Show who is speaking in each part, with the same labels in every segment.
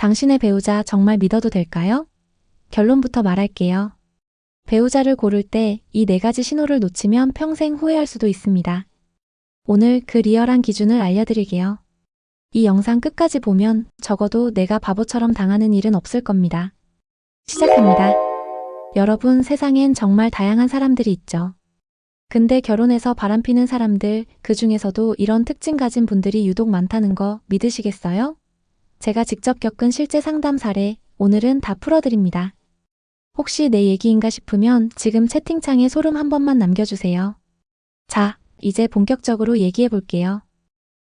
Speaker 1: 당신의 배우자 정말 믿어도 될까요? 결론부터 말할게요. 배우자를 고를 때 이 4가지 신호를 놓치면 평생 후회할 수도 있습니다. 오늘 그 리얼한 기준을 알려드릴게요. 이 영상 끝까지 보면 적어도 내가 바보처럼 당하는 일은 없을 겁니다. 시작합니다. 여러분, 세상엔 정말 다양한 사람들이 있죠. 근데 결혼해서 바람피는 사람들, 그 중에서도 이런 특징 가진 분들이 유독 많다는 거 믿으시겠어요? 제가 직접 겪은 실제 상담 사례, 오늘은 다 풀어드립니다. 혹시 내 얘기인가 싶으면 지금 채팅창에 소름 한 번만 남겨주세요. 자, 이제 본격적으로 얘기해 볼게요.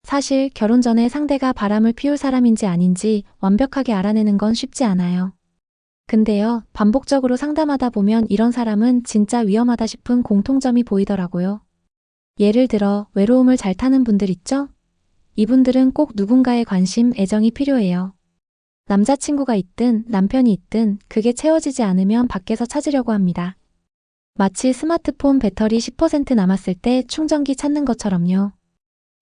Speaker 1: 사실 결혼 전에 상대가 바람을 피울 사람인지 아닌지 완벽하게 알아내는 건 쉽지 않아요. 근데요, 반복적으로 상담하다 보면 이런 사람은 진짜 위험하다 싶은 공통점이 보이더라고요. 예를 들어 외로움을 잘 타는 분들 있죠? 이분들은 꼭 누군가의 관심, 애정이 필요해요. 남자친구가 있든 남편이 있든 그게 채워지지 않으면 밖에서 찾으려고 합니다. 마치 스마트폰 배터리 10% 남았을 때 충전기 찾는 것처럼요.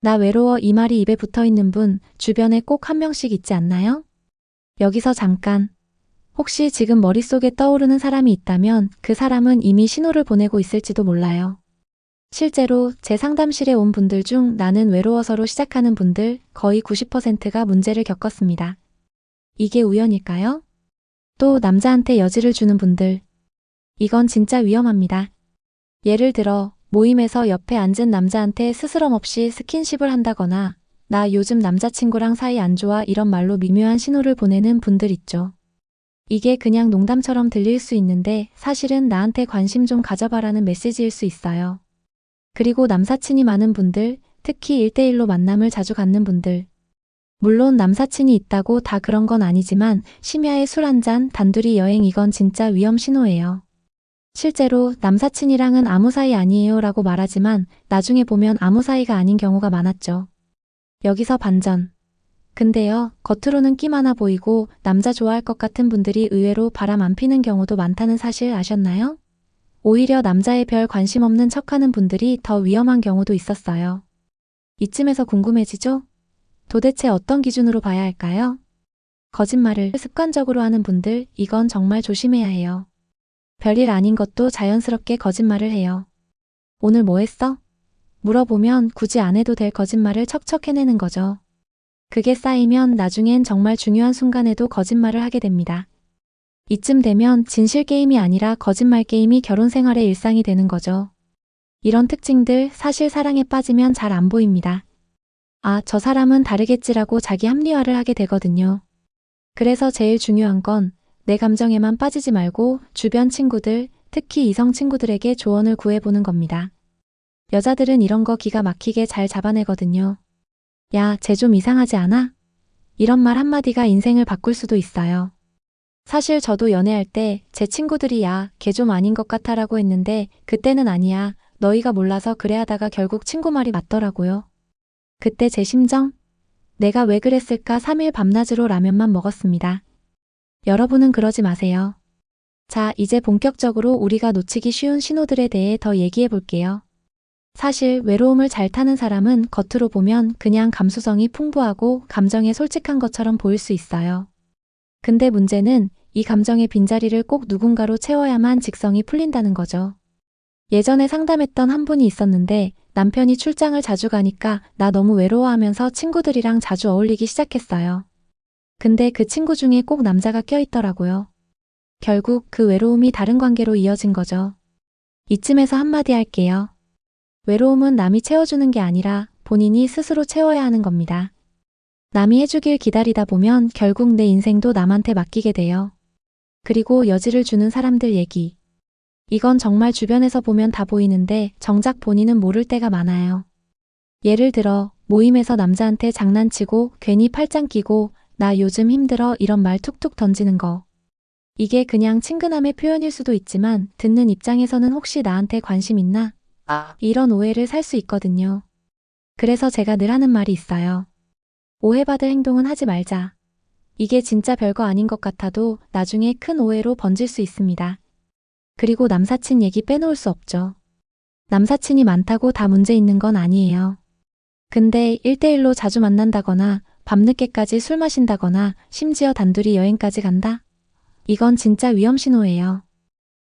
Speaker 1: 나 외로워 이 말이 입에 붙어 있는 분 주변에 꼭 한 명씩 있지 않나요? 여기서 잠깐. 혹시 지금 머릿속에 떠오르는 사람이 있다면 그 사람은 이미 신호를 보내고 있을지도 몰라요. 실제로 제 상담실에 온 분들 중 나는 외로워서로 시작하는 분들 거의 90%가 문제를 겪었습니다. 이게 우연일까요? 또 남자한테 여지를 주는 분들. 이건 진짜 위험합니다. 예를 들어 모임에서 옆에 앉은 남자한테 스스럼 없이 스킨십을 한다거나 나 요즘 남자친구랑 사이 안 좋아 이런 말로 미묘한 신호를 보내는 분들 있죠. 이게 그냥 농담처럼 들릴 수 있는데 사실은 나한테 관심 좀 가져봐라는 메시지일 수 있어요. 그리고 남사친이 많은 분들, 특히 1대1로 만남을 자주 갖는 분들. 물론 남사친이 있다고 다 그런 건 아니지만 심야에 술 한잔, 단둘이 여행 이건 진짜 위험 신호예요. 실제로 남사친이랑은 아무 사이 아니에요 라고 말하지만 나중에 보면 아무 사이가 아닌 경우가 많았죠. 여기서 반전. 근데요, 겉으로는 끼 많아 보이고 남자 좋아할 것 같은 분들이 의외로 바람 안 피는 경우도 많다는 사실 아셨나요? 오히려 남자에 별 관심 없는 척하는 분들이 더 위험한 경우도 있었어요. 이쯤에서 궁금해지죠? 도대체 어떤 기준으로 봐야 할까요? 거짓말을 습관적으로 하는 분들, 이건 정말 조심해야 해요. 별일 아닌 것도 자연스럽게 거짓말을 해요. 오늘 뭐 했어? 물어보면 굳이 안 해도 될 거짓말을 척척 해내는 거죠. 그게 쌓이면 나중엔 정말 중요한 순간에도 거짓말을 하게 됩니다. 이쯤 되면 진실 게임이 아니라 거짓말 게임이 결혼 생활의 일상이 되는 거죠. 이런 특징들 사실 사랑에 빠지면 잘 안 보입니다. 아, 저 사람은 다르겠지라고 자기 합리화를 하게 되거든요. 그래서 제일 중요한 건 내 감정에만 빠지지 말고 주변 친구들, 특히 이성 친구들에게 조언을 구해보는 겁니다. 여자들은 이런 거 기가 막히게 잘 잡아내거든요. 야, 쟤 좀 이상하지 않아? 이런 말 한마디가 인생을 바꿀 수도 있어요. 사실 저도 연애할 때 제 친구들이 야, 걔 좀 아닌 것 같아 라고 했는데 그때는 아니야, 너희가 몰라서 그래 하다가 결국 친구 말이 맞더라고요. 그때 제 심정? 내가 왜 그랬을까 3일 밤낮으로 라면만 먹었습니다. 여러분은 그러지 마세요. 자, 이제 본격적으로 우리가 놓치기 쉬운 신호들에 대해 더 얘기해 볼게요. 사실 외로움을 잘 타는 사람은 겉으로 보면 그냥 감수성이 풍부하고 감정에 솔직한 것처럼 보일 수 있어요. 근데 문제는 이 감정의 빈자리를 꼭 누군가로 채워야만 직성이 풀린다는 거죠. 예전에 상담했던 한 분이 있었는데 남편이 출장을 자주 가니까 나 너무 외로워하면서 친구들이랑 자주 어울리기 시작했어요. 근데 그 친구 중에 꼭 남자가 껴있더라고요. 결국 그 외로움이 다른 관계로 이어진 거죠. 이쯤에서 한마디 할게요. 외로움은 남이 채워주는 게 아니라 본인이 스스로 채워야 하는 겁니다. 남이 해주길 기다리다 보면 결국 내 인생도 남한테 맡기게 돼요. 그리고 여지를 주는 사람들 얘기. 이건 정말 주변에서 보면 다 보이는데 정작 본인은 모를 때가 많아요. 예를 들어 모임에서 남자한테 장난치고 괜히 팔짱 끼고 나 요즘 힘들어 이런 말 툭툭 던지는 거. 이게 그냥 친근함의 표현일 수도 있지만 듣는 입장에서는 혹시 나한테 관심 있나? 이런 오해를 살 수 있거든요. 그래서 제가 늘 하는 말이 있어요. 오해받을 행동은 하지 말자. 이게 진짜 별거 아닌 것 같아도 나중에 큰 오해로 번질 수 있습니다. 그리고 남사친 얘기 빼놓을 수 없죠. 남사친이 많다고 다 문제 있는 건 아니에요. 근데 1대1로 자주 만난다거나 밤늦게까지 술 마신다거나 심지어 단둘이 여행까지 간다? 이건 진짜 위험 신호예요.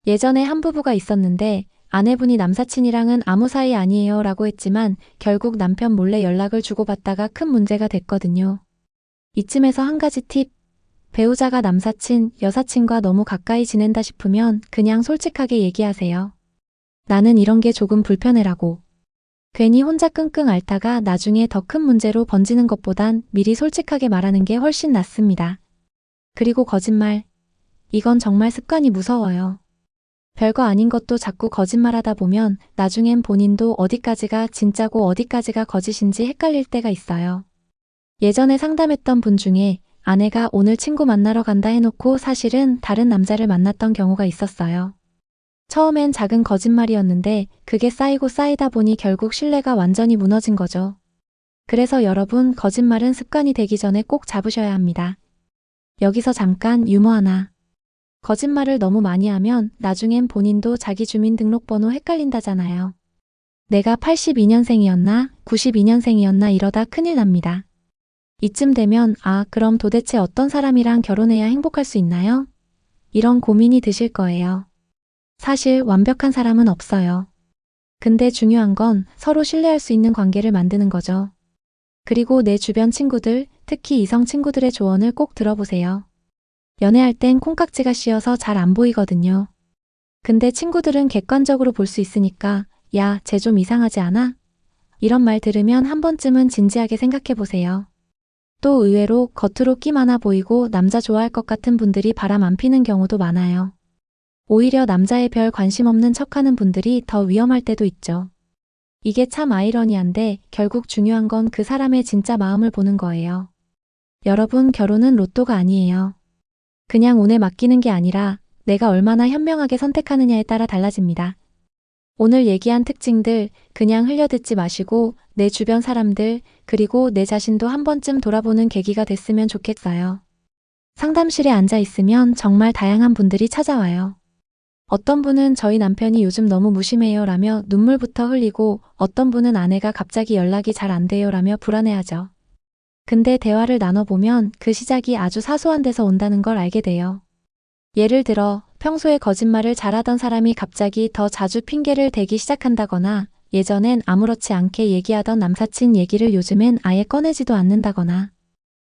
Speaker 1: 예전에 한 부부가 있었는데 아내분이 남사친이랑은 아무 사이 아니에요 라고 했지만 결국 남편 몰래 연락을 주고받다가 큰 문제가 됐거든요. 이쯤에서 한 가지 팁. 배우자가 남사친, 여사친과 너무 가까이 지낸다 싶으면 그냥 솔직하게 얘기하세요. 나는 이런 게 조금 불편해라고. 괜히 혼자 끙끙 앓다가 나중에 더 큰 문제로 번지는 것보단 미리 솔직하게 말하는 게 훨씬 낫습니다. 그리고 거짓말. 이건 정말 습관이 무서워요. 별거 아닌 것도 자꾸 거짓말하다 보면 나중엔 본인도 어디까지가 진짜고 어디까지가 거짓인지 헷갈릴 때가 있어요. 예전에 상담했던 분 중에 아내가 오늘 친구 만나러 간다 해놓고 사실은 다른 남자를 만났던 경우가 있었어요. 처음엔 작은 거짓말이었는데 그게 쌓이고 쌓이다 보니 결국 신뢰가 완전히 무너진 거죠. 그래서 여러분, 거짓말은 습관이 되기 전에 꼭 잡으셔야 합니다. 여기서 잠깐 유머 하나. 거짓말을 너무 많이 하면 나중엔 본인도 자기 주민등록번호 헷갈린다잖아요. 내가 82년생이었나 92년생이었나 이러다 큰일 납니다. 이쯤 되면 그럼 도대체 어떤 사람이랑 결혼해야 행복할 수 있나요? 이런 고민이 드실 거예요. 사실 완벽한 사람은 없어요. 근데 중요한 건 서로 신뢰할 수 있는 관계를 만드는 거죠. 그리고 내 주변 친구들, 특히 이성 친구들의 조언을 꼭 들어보세요. 연애할 땐 콩깍지가 씌어서 잘 안 보이거든요. 근데 친구들은 객관적으로 볼 수 있으니까 야, 쟤 좀 이상하지 않아? 이런 말 들으면 한 번쯤은 진지하게 생각해 보세요. 또 의외로 겉으로 끼 많아 보이고 남자 좋아할 것 같은 분들이 바람 안 피는 경우도 많아요. 오히려 남자에 별 관심 없는 척하는 분들이 더 위험할 때도 있죠. 이게 참 아이러니한데 결국 중요한 건 그 사람의 진짜 마음을 보는 거예요. 여러분, 결혼은 로또가 아니에요. 그냥 운에 맡기는 게 아니라 내가 얼마나 현명하게 선택하느냐에 따라 달라집니다. 오늘 얘기한 특징들 그냥 흘려듣지 마시고 내 주변 사람들 그리고 내 자신도 한 번쯤 돌아보는 계기가 됐으면 좋겠어요. 상담실에 앉아 있으면 정말 다양한 분들이 찾아와요. 어떤 분은 저희 남편이 요즘 너무 무심해요 라며 눈물부터 흘리고 어떤 분은 아내가 갑자기 연락이 잘 안 돼요 라며 불안해하죠. 근데 대화를 나눠보면 그 시작이 아주 사소한 데서 온다는 걸 알게 돼요. 예를 들어 평소에 거짓말을 잘하던 사람이 갑자기 더 자주 핑계를 대기 시작한다거나 예전엔 아무렇지 않게 얘기하던 남사친 얘기를 요즘엔 아예 꺼내지도 않는다거나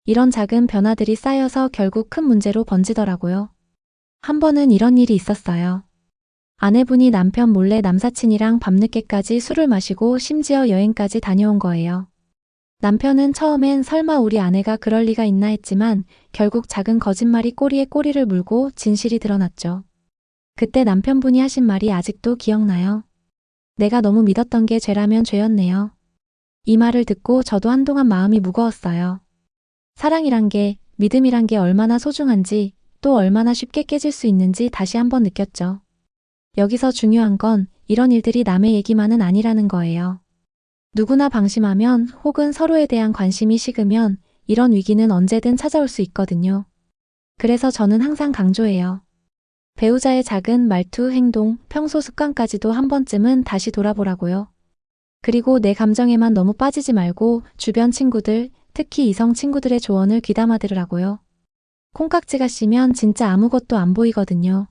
Speaker 1: 이런 작은 변화들이 쌓여서 결국 큰 문제로 번지더라고요. 한 번은 이런 일이 있었어요. 아내분이 남편 몰래 남사친이랑 밤늦게까지 술을 마시고 심지어 여행까지 다녀온 거예요. 남편은 처음엔 설마 우리 아내가 그럴 리가 있나 했지만 결국 작은 거짓말이 꼬리에 꼬리를 물고 진실이 드러났죠. 그때 남편분이 하신 말이 아직도 기억나요. 내가 너무 믿었던 게 죄라면 죄였네요. 이 말을 듣고 저도 한동안 마음이 무거웠어요. 사랑이란 게, 믿음이란 게 얼마나 소중한지 또 얼마나 쉽게 깨질 수 있는지 다시 한번 느꼈죠. 여기서 중요한 건 이런 일들이 남의 얘기만은 아니라는 거예요. 누구나 방심하면 혹은 서로에 대한 관심이 식으면 이런 위기는 언제든 찾아올 수 있거든요. 그래서 저는 항상 강조해요. 배우자의 작은 말투, 행동, 평소 습관까지도 한 번쯤은 다시 돌아보라고요. 그리고 내 감정에만 너무 빠지지 말고 주변 친구들, 특히 이성 친구들의 조언을 귀담아 들으라고요. 콩깍지가 씌면 진짜 아무것도 안 보이거든요.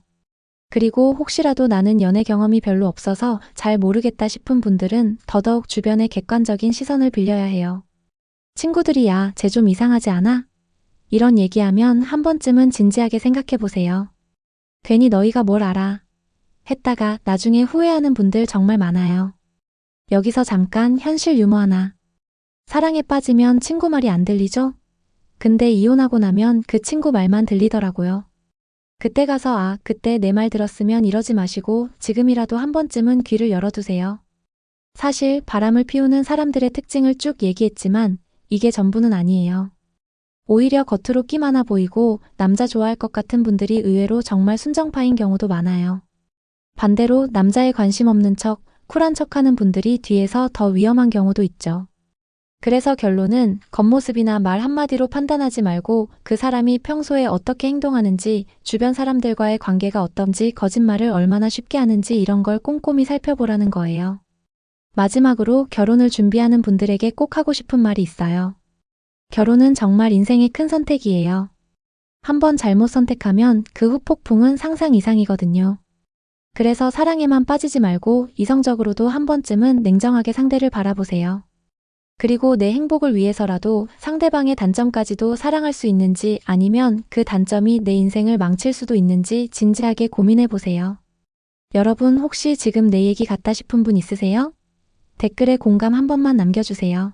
Speaker 1: 그리고 혹시라도 나는 연애 경험이 별로 없어서 잘 모르겠다 싶은 분들은 더더욱 주변의 객관적인 시선을 빌려야 해요. 친구들이 야, 쟤 좀 이상하지 않아? 이런 얘기하면 한 번쯤은 진지하게 생각해 보세요. 괜히 너희가 뭘 알아 했다가 나중에 후회하는 분들 정말 많아요. 여기서 잠깐 현실 유머 하나. 사랑에 빠지면 친구 말이 안 들리죠? 근데 이혼하고 나면 그 친구 말만 들리더라고요. 그때 가서 그때 내 말 들었으면 이러지 마시고 지금이라도 한 번쯤은 귀를 열어두세요. 사실 바람을 피우는 사람들의 특징을 쭉 얘기했지만 이게 전부는 아니에요. 오히려 겉으로 끼 많아 보이고 남자 좋아할 것 같은 분들이 의외로 정말 순정파인 경우도 많아요. 반대로 남자에 관심 없는 척, 쿨한 척하는 분들이 뒤에서 더 위험한 경우도 있죠. 그래서 결론은 겉모습이나 말 한마디로 판단하지 말고 그 사람이 평소에 어떻게 행동하는지, 주변 사람들과의 관계가 어떤지, 거짓말을 얼마나 쉽게 하는지 이런 걸 꼼꼼히 살펴보라는 거예요. 마지막으로 결혼을 준비하는 분들에게 꼭 하고 싶은 말이 있어요. 결혼은 정말 인생의 큰 선택이에요. 한 번 잘못 선택하면 그 후 폭풍은 상상 이상이거든요. 그래서 사랑에만 빠지지 말고 이성적으로도 한 번쯤은 냉정하게 상대를 바라보세요. 그리고 내 행복을 위해서라도 상대방의 단점까지도 사랑할 수 있는지 아니면 그 단점이 내 인생을 망칠 수도 있는지 진지하게 고민해 보세요. 여러분 혹시 지금 내 얘기 같다 싶은 분 있으세요? 댓글에 공감 한 번만 남겨주세요.